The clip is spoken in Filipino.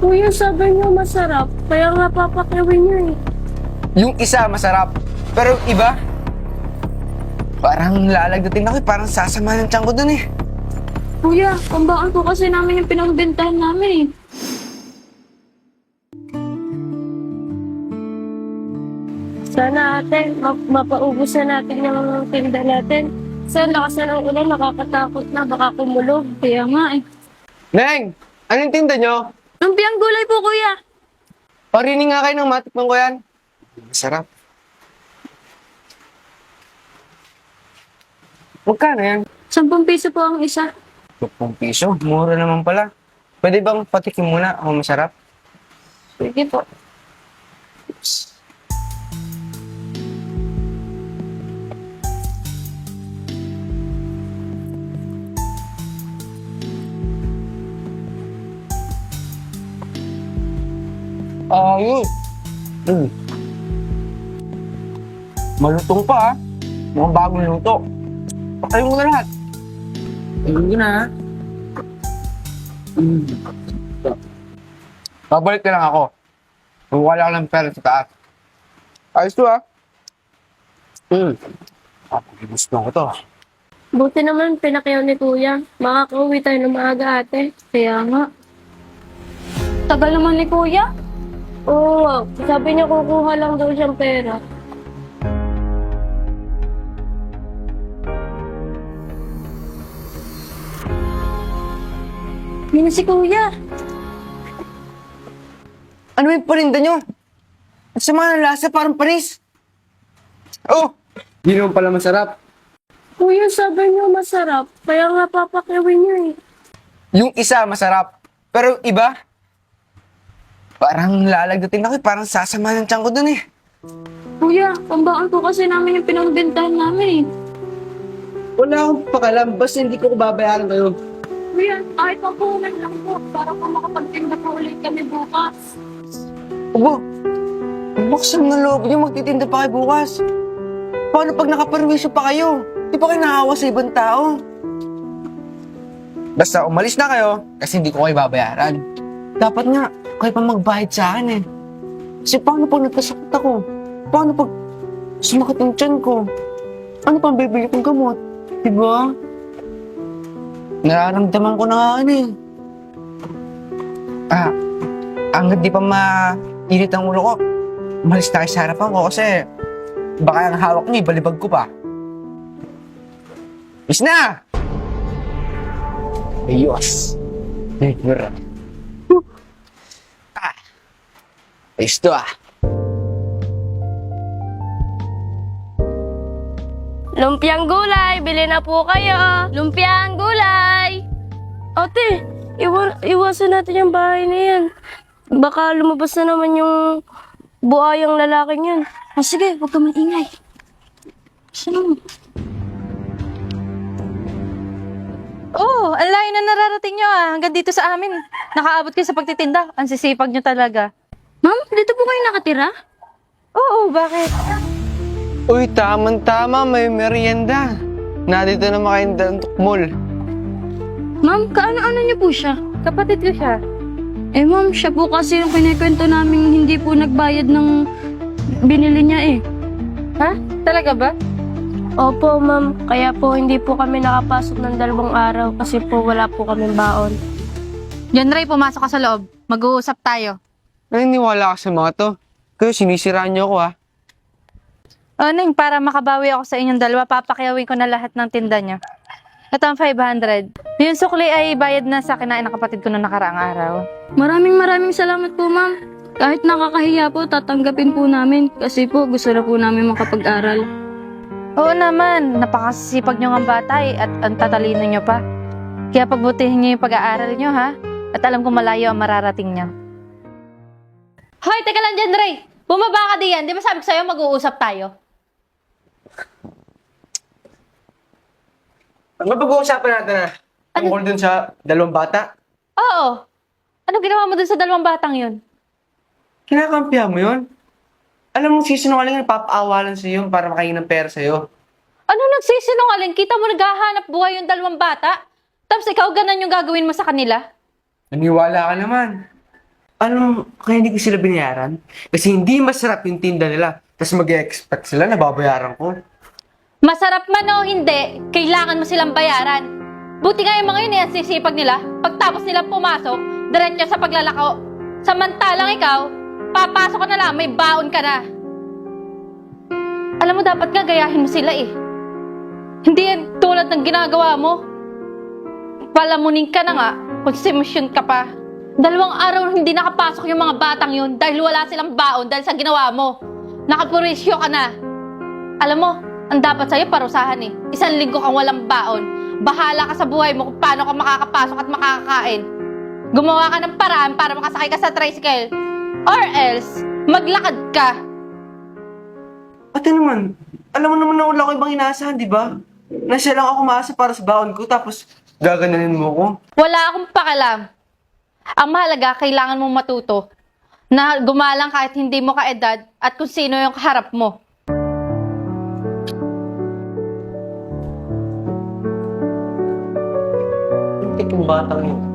Kuya, sabi niyo masarap. Kaya nga papakiwin niyo eh. Yung isa masarap, pero yung iba, parang lalagdating ako, parang sasama ng tiyan ko dun eh. Kuya, pambakal po kasi namin yung pinagbentahan namin eh. Sana ate, mapaubos na natin yung tinda natin. Sa lakas na ng ulan, nakakatakot na, baka kumulog. Kaya nga eh. Neng! Anong tinda nyo? Lumpiang gulay po, kuya. Parinig nga kayo ng matikman ko yan. Masarap. Magkano yan? 10 piso po ang isa. 10 piso. Mura naman pala. Pwede bang patikim muna ako masarap? Sige po. Ayos. Malutong pa ah. Mukhang bagong luto. Pakain mo na lahat. Ayun ko na ha. Babalik na lang ako. Wala ko ng pera sa taas. Ayos to ah. Gusto ko to. Buti naman pinakyaw ni kuya. Makakauwi tayo ng maaga ate. Kaya nga. Tagal naman ni kuya. Oo, sabi niya kukuha lang daw siyang pera. Yun na si kuya. Ano yung parinda nyo? Ang sama ng lasa, parang panis. Oh! Hindi naman pala masarap. Kuya, sabi niyo masarap. Kaya nga papakiwin niyo eh. Yung isa masarap, pero yung iba, parang lalagdating ako, parang sasama ng tiyan ko dun eh. Kuya, pambakal po kasi namin yung pinagbentahan namin eh. Wala akong pakalam, basta hindi ko babayaran kayo. Kuya, kahit papunan lang po para po makapagtinda po ulit kami bukas. Aba, buksang na loob niyo, magtitinda pa kayo bukas. Paano pag nakaperwisyo pa kayo? Di pa kayo nakahawa sa ibang tao? Basta umalis na kayo, kasi hindi ko kayo babayaran. Dapat nga, kayo pa magbayad sa akin eh. Kasi paano pag nagkasakit ako? Paano pag sumakit yung tiyan ko? Ano pang bibili kong gamot? Diba? Nararamdaman ko na nga ano eh. Hanggat di pa mainit ang ulo ko, umalis na kayo sa harapan ko kasi baka ang hawak niyo, ibalibag ko pa. Is na! Ayos. Never. Ayos to ah. Lumpiang gulay, bili na po kayo. Lumpiang gulay. Ate, iwasan natin yung bahay na yan. Baka lumabas na naman yung buhayang lalaking yun. Sige, huwag ka maingay. Sino? Oo, ang layo na nararating nyo ah. Hanggang dito sa amin. Nakaabot kayo sa pagtitinda. Ang sisipag nyo talaga. Ma'am, dito po kayo nakatira? Oo, bakit? Uy, tama, may merienda. Nandito na makayong tukmol. Ma'am, kaano-ano niyo po siya? Kapatid ko siya. Eh ma'am, siya po kasi yung kinikwento namin hindi po nagbayad ng binili niya eh. Ha? Talaga ba? Opo ma'am, kaya po hindi po kami nakapasok ng 2 araw kasi po wala po kaming baon. John Ray, pumasok ka sa loob. Mag-uusap tayo. Naniniwala ka sa mga to. Kayo, sinisiraan niyo ako ah. Neng, para makabawi ako sa inyong dalawa, papakiyawin ko na lahat ng tinda niyo. Ito ang 500. Yung sukli ay bayad na sa kinain ng kapatid ko noong nakaraang araw. Maraming salamat po ma'am. Kahit nakakahiya po, tatanggapin po namin kasi po gusto na po namin makapag-aral. Oo naman, napakasisipag nyo ng bata at ang tatalino nyo pa. Kaya pagbutihin nyo yung pag-aaral nyo ha. At alam kong malayo ang mararating nyo. Hoy, teka lang dyan, Ray! Bumaba ka diyan. Di ba sabi ko sa'yo mag-uusap tayo? Mapag-uusapan natin na tungkol dun sa 2 bata. Oo. Ano ginawa mo dun sa 2 batang yun? Kinakampihan mo yun? Alam mo, sisinungaling na papaawalan sa'yo para makain ng pera sa'yo. Ano nagsisinungaling? Kita mo naghahanap buhay yung 2 bata? Tapos ikaw ganun yung gagawin mo sa kanila? Naniwala ka naman. Alam mo, kaya hindi ko sila binayaran? Kasi hindi masarap yung tinda nila. Tapos mag-expect sila na babayaran ko. Masarap man o hindi, kailangan mo silang bayaran. Buti nga yung mga yun ang sisipag nila. Pagtapos nilang pumasok, diretso sa paglalako. Samantalang ikaw, papasok ka na lang, may baon ka na. Alam mo, dapat nga gayahin mo sila eh. Hindi yan tulad ng ginagawa mo. Palamunin ka na nga, konsumisyon ka pa. 2 araw hindi nakapasok yung mga batang yun dahil wala silang baon dahil sa ginawa mo. Nakapurisyo ka na. Alam mo, ang dapat sa'yo parusahan eh. 1 linggo kang walang baon. Bahala ka sa buhay mo kung paano ka makakapasok at makakakain. Gumawa ka ng paraan para makasakay ka sa tricycle. Or else, maglakad ka. Ate naman, alam mo naman na wala ko ibang inaasahan, di ba? Nasya lang ako maasa para sa baon ko, tapos gaganunin mo ko. Wala akong pakialam. Ang mahalaga, kailangan mong matuto na gumalang kahit hindi mo kaedad at kung sino yung kaharap mo. Yung batang yun.